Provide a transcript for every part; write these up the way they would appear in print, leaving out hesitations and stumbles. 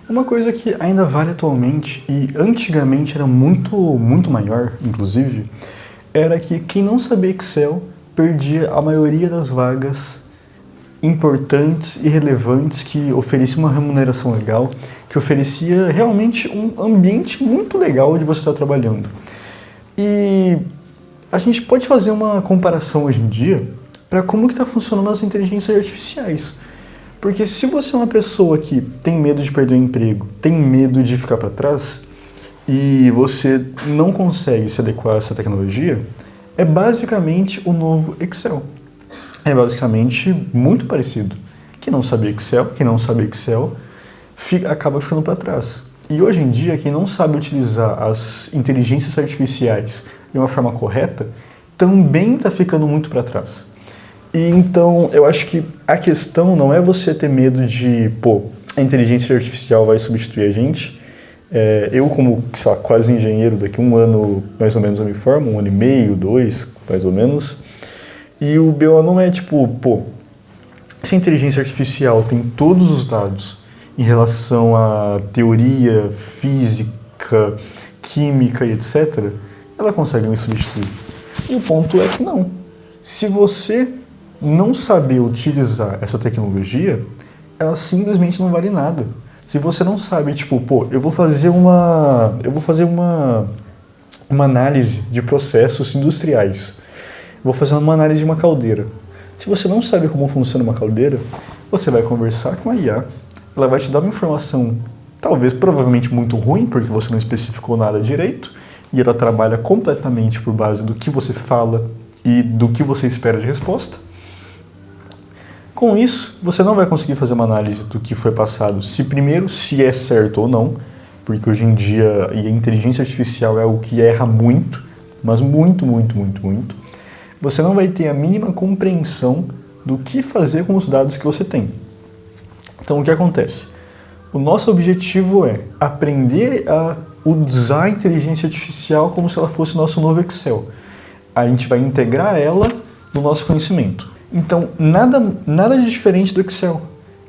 Uma coisa que ainda vale atualmente e antigamente era muito maior, inclusive, era que quem não sabia Excel perdia a maioria das vagas importantes e relevantes que oferecia uma remuneração legal, que oferecia realmente um ambiente muito legal de você estar trabalhando. E a gente pode fazer uma comparação hoje em dia para como que está funcionando as inteligências artificiais. Porque se você é uma pessoa que tem medo de perder o emprego, tem medo de ficar para trás, e você não consegue se adequar a essa tecnologia, é basicamente o novo Excel. É basicamente muito parecido. Quem não sabe Excel, acaba ficando para trás. E hoje em dia, quem não sabe utilizar as inteligências artificiais de uma forma correta, também está ficando muito para trás. E então, eu acho que a questão não é você ter medo de, a inteligência artificial vai substituir a gente. Eu, como, sei lá, quase engenheiro, daqui a um ano, mais ou menos, eu me formo, 1 ano e meio, 2, mais ou menos. E o BO não é se a inteligência artificial tem todos os dados em relação à teoria, física, química e etc., ela consegue me substituir. E o ponto é que não. Se você não saber utilizar essa tecnologia, ela simplesmente não vale nada. Se você não sabe, eu vou fazer uma análise de processos industriais. Vou fazer uma análise de uma caldeira. Se você não sabe como funciona uma caldeira, você vai conversar com a IA, ela vai te dar uma informação, provavelmente muito ruim, porque você não especificou nada direito, e ela trabalha completamente por base do que você fala e do que você espera de resposta. Com isso, você não vai conseguir fazer uma análise do que foi passado, se é certo ou não, porque hoje em dia a inteligência artificial é algo que erra muito, mas muito. Você não vai ter a mínima compreensão do que fazer com os dados que você tem. Então, o que acontece? O nosso objetivo é aprender a usar a inteligência artificial como se ela fosse o nosso novo Excel. A gente vai integrar ela no nosso conhecimento. Então, nada de diferente do Excel.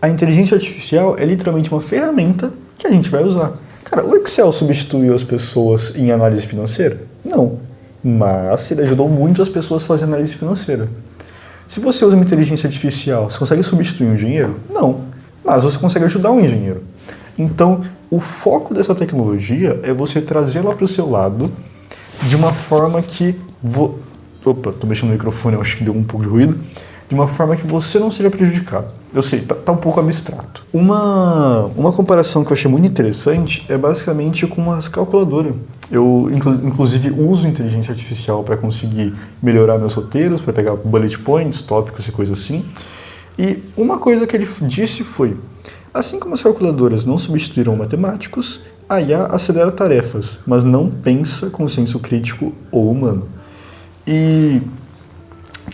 A inteligência artificial é literalmente uma ferramenta que a gente vai usar. Cara, o Excel substituiu as pessoas em análise financeira? Não. Mas ele ajudou muito as pessoas a fazer análise financeira. Se você usa uma inteligência artificial, você consegue substituir um engenheiro? Não. Mas você consegue ajudar um engenheiro. Então, o foco dessa tecnologia é você trazê-la para o seu lado de uma forma que... Opa, tô mexendo no microfone, eu acho que deu um pouco de ruído. De uma forma que você não seja prejudicado. Eu sei, tá um pouco abstrato. Uma comparação que eu achei muito interessante é basicamente com uma calculadora. Eu, inclusive, uso inteligência artificial para conseguir melhorar meus roteiros, para pegar bullet points, tópicos e coisas assim. E uma coisa que ele disse foi: assim como as calculadoras não substituíram matemáticos, a IA acelera tarefas, mas não pensa com senso crítico ou humano. E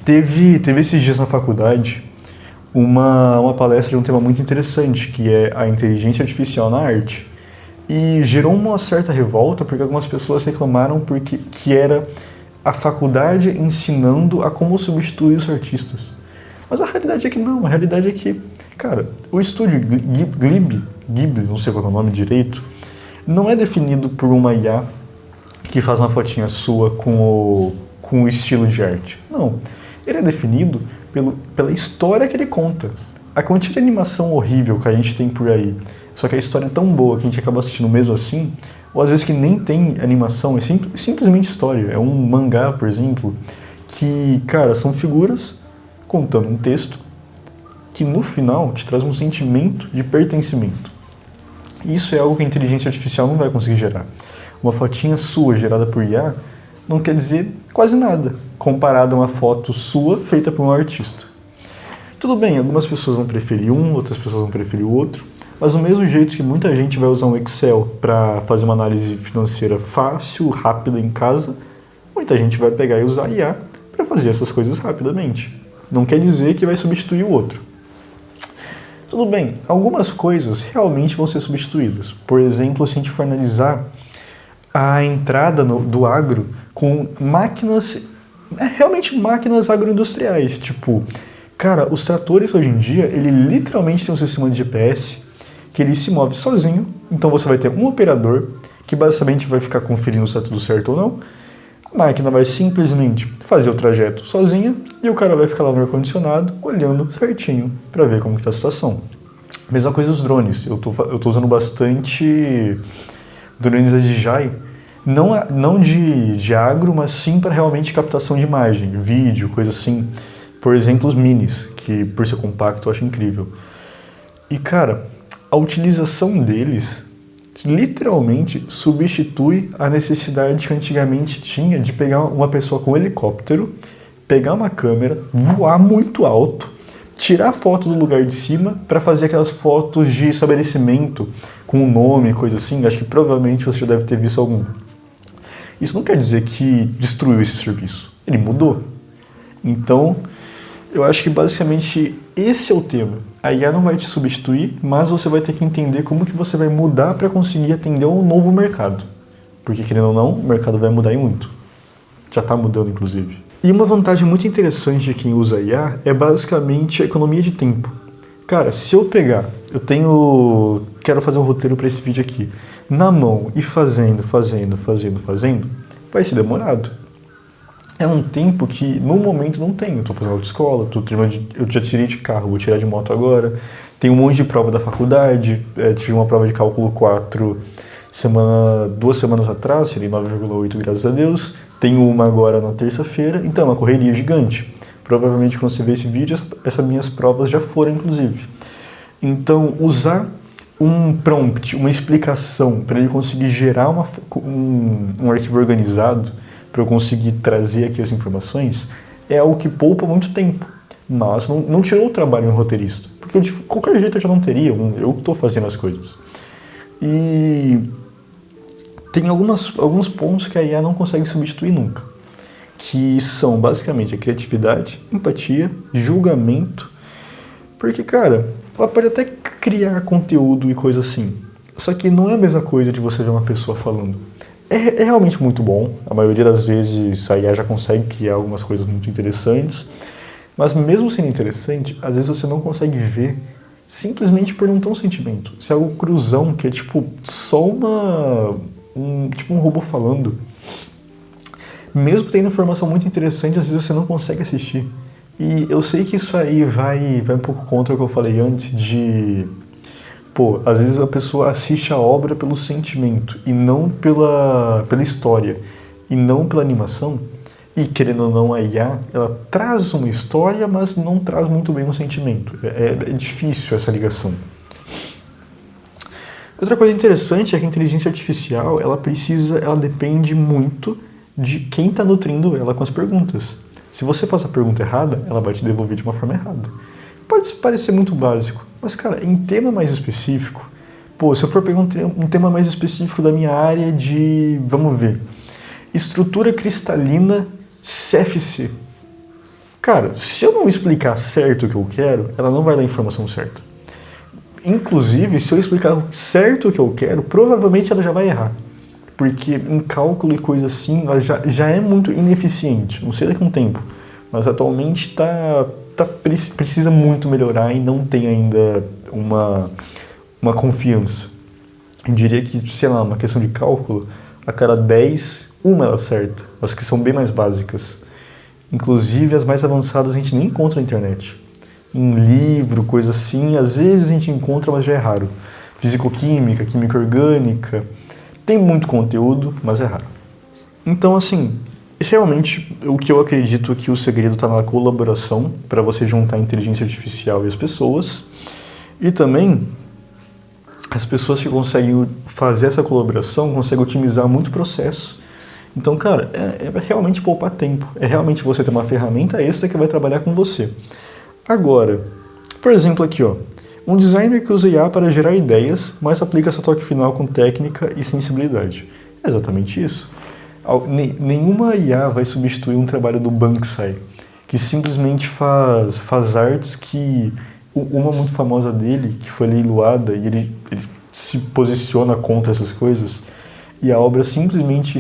teve esses dias na faculdade uma palestra de um tema muito interessante, que é a inteligência artificial na arte. E gerou uma certa revolta, porque algumas pessoas reclamaram que era a faculdade ensinando a como substituir os artistas. Mas a realidade é que não, a realidade é que, cara, o estúdio Ghibli, não sei qual é o nome direito, não é definido por uma IA que faz uma fotinha sua com o estilo de arte. Não. Ele é definido pela história que ele conta. A quantidade de animação horrível que a gente tem por aí, só que a história é tão boa que a gente acaba assistindo mesmo assim, ou às vezes que nem tem animação, é simplesmente história. É um mangá, por exemplo, que, cara, são figuras contando um texto que no final te traz um sentimento de pertencimento. Isso é algo que a inteligência artificial não vai conseguir gerar. Uma fotinha sua gerada por IA não quer dizer quase nada, comparado a uma foto sua feita por um artista. Tudo bem, algumas pessoas vão preferir um, outras pessoas vão preferir o outro, mas do mesmo jeito que muita gente vai usar um Excel para fazer uma análise financeira fácil, rápida em casa, muita gente vai pegar e usar IA para fazer essas coisas rapidamente. Não quer dizer que vai substituir o outro. Tudo bem, algumas coisas realmente vão ser substituídas. Por exemplo, se a gente for analisar a entrada do agro com máquinas, realmente máquinas agroindustriais. Tipo, cara, os tratores hoje em dia, ele literalmente tem um sistema de GPS que ele se move sozinho, então você vai ter um operador que basicamente vai ficar conferindo se está tudo certo ou não. A máquina vai simplesmente fazer o trajeto sozinha e o cara vai ficar lá no ar-condicionado olhando certinho para ver como está a situação. Mesma coisa os drones. Eu tô usando bastante drones da DJI, não de agro, mas sim para realmente captação de imagem, vídeo, coisa assim. Por exemplo, os minis, que por ser compacto eu acho incrível. E cara, a utilização deles literalmente substitui a necessidade que antigamente tinha de pegar uma pessoa com um helicóptero, pegar uma câmera, voar muito alto, tirar foto do lugar de cima para fazer aquelas fotos de estabelecimento com o nome, coisa assim. Acho que provavelmente você já deve ter visto algum. Isso não quer dizer que destruiu esse serviço. Ele mudou. Então, eu acho que basicamente esse é o tema. A IA não vai te substituir, mas você vai ter que entender como que você vai mudar para conseguir atender um novo mercado. Porque, querendo ou não, o mercado vai mudar em muito. Já está mudando, inclusive. E uma vantagem muito interessante de quem usa IA é basicamente a economia de tempo. Cara, se eu pegar, quero fazer um roteiro para esse vídeo aqui, na mão e fazendo, vai ser demorado. É um tempo que no momento não tenho. Estou fazendo autoescola, eu já tirei de carro, vou tirar de moto agora. Tem um monte de prova da faculdade, tive uma prova de cálculo 4 2 semanas atrás, tirei 9,8 graças a Deus. Tenho uma agora na terça-feira, então é uma correria gigante. Provavelmente quando você vê esse vídeo, essas minhas provas já foram, inclusive. Então, usar um prompt, uma explicação, para ele conseguir gerar um arquivo organizado, para eu conseguir trazer aqui as informações, é algo que poupa muito tempo. Mas não tirou o trabalho em um roteirista. Porque de qualquer jeito eu já não teria, eu estou fazendo as coisas. E tem alguns pontos que a IA não consegue substituir nunca, que são basicamente a criatividade, empatia, julgamento, porque, cara, ela pode até criar conteúdo e coisa assim, só que não é a mesma coisa de você ver uma pessoa falando. É realmente muito bom, a maioria das vezes a IA já consegue criar algumas coisas muito interessantes, mas mesmo sendo interessante, às vezes você não consegue ver simplesmente por não ter um sentimento. Se é algo cruzão, que é tipo só um robô falando, mesmo tendo informação muito interessante, às vezes você não consegue assistir. E eu sei que isso aí vai um pouco contra o que eu falei antes às vezes a pessoa assiste a obra pelo sentimento e não pela história e não pela animação. E querendo ou não, a IA, ela traz uma história, mas não traz muito bem um sentimento. É difícil essa ligação. Outra coisa interessante é que a inteligência artificial, ela depende muito de quem está nutrindo ela com as perguntas. Se você faz a pergunta errada, ela vai te devolver de uma forma errada. Pode parecer muito básico, mas, cara, em tema mais específico, se eu for pegar um tema mais específico da minha área vamos ver, estrutura cristalina CFC. Cara, se eu não explicar certo o que eu quero, ela não vai dar a informação certa. Inclusive, se eu explicar certo o que eu quero, provavelmente ela já vai errar. Porque em cálculo e coisa assim, ela já é muito ineficiente. Não sei daqui a um tempo, mas atualmente precisa muito melhorar e não tem ainda uma confiança. Eu diria que, sei lá, uma questão de cálculo, a cada 10, uma ela acerta. As que são bem mais básicas. Inclusive, as mais avançadas a gente nem encontra na internet. Em livro, coisa assim, às vezes a gente encontra, mas já é raro. Fisicoquímica, química orgânica, tem muito conteúdo, mas é raro. Então, assim, realmente, o que eu acredito é que o segredo está na colaboração, para você juntar a inteligência artificial e as pessoas. E também, as pessoas que conseguem fazer essa colaboração conseguem otimizar muito o processo. Então, cara, é realmente poupar tempo. É realmente você ter uma ferramenta extra que vai trabalhar com você. Agora, por exemplo aqui, um designer que usa IA para gerar ideias, mas aplica seu toque final com técnica e sensibilidade. É exatamente isso. Nenhuma IA vai substituir um trabalho do Banksy, que simplesmente faz artes que... Uma muito famosa dele, que foi leiloada, e ele se posiciona contra essas coisas, e a obra simplesmente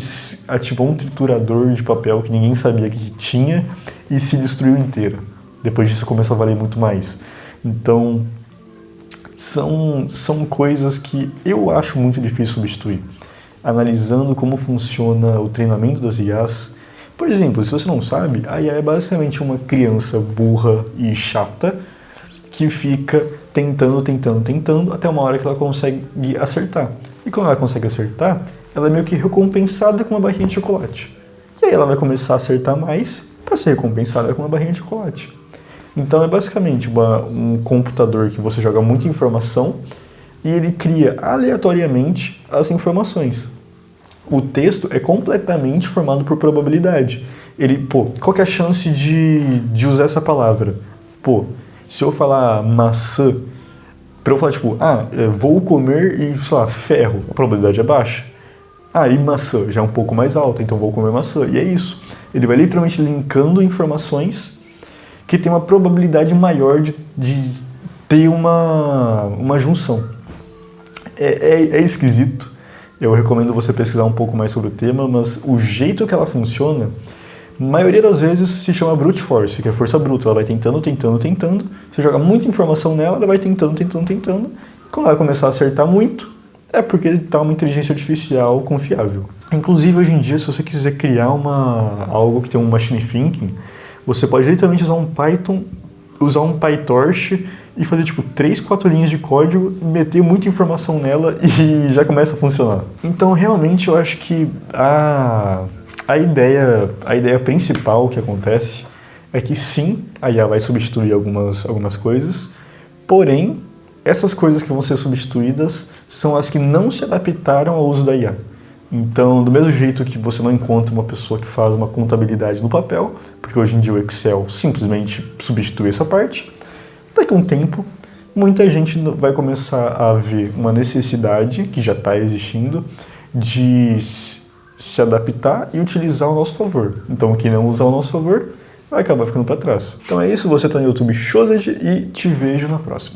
ativou um triturador de papel que ninguém sabia que tinha e se destruiu inteira. Depois disso começou a valer muito mais. Então, são coisas que eu acho muito difícil substituir. Analisando como funciona o treinamento das IAs. Por exemplo, se você não sabe, a IA é basicamente uma criança burra e chata que fica tentando, até uma hora que ela consegue acertar. E quando ela consegue acertar, ela é meio que recompensada com uma barrinha de chocolate. E aí ela vai começar a acertar mais para ser recompensada com uma barrinha de chocolate. Então é basicamente um computador que você joga muita informação e ele cria aleatoriamente as informações. O texto é completamente formado por probabilidade. Qual que é a chance de usar essa palavra? Se eu falar maçã, para eu falar vou comer e, sei lá, ferro, a probabilidade é baixa. E maçã já é um pouco mais alta, então vou comer maçã. E é isso. Ele vai literalmente linkando informações que tem uma probabilidade maior de ter uma junção. É esquisito. Eu recomendo você pesquisar um pouco mais sobre o tema, mas o jeito que ela funciona, a maioria das vezes se chama brute force, que é força bruta. Ela vai tentando, você joga muita informação nela, ela vai tentando, e quando ela começar a acertar muito, é porque está uma inteligência artificial confiável. Inclusive, hoje em dia, se você quiser criar algo que tem um machine thinking, você pode literalmente usar um Python, usar um PyTorch e fazer 3, 4 linhas de código, meter muita informação nela e já começa a funcionar. Então, realmente, eu acho que a ideia principal que acontece é que sim, a IA vai substituir algumas coisas, porém, essas coisas que vão ser substituídas são as que não se adaptaram ao uso da IA. Então, do mesmo jeito que você não encontra uma pessoa que faz uma contabilidade no papel, porque hoje em dia o Excel simplesmente substitui essa parte, daqui a um tempo, muita gente vai começar a ver uma necessidade, que já está existindo, de se adaptar e utilizar ao nosso favor. Então, quem não usar ao nosso favor vai acabar ficando para trás. Então é isso, você está no YouTube Chosed e te vejo na próxima.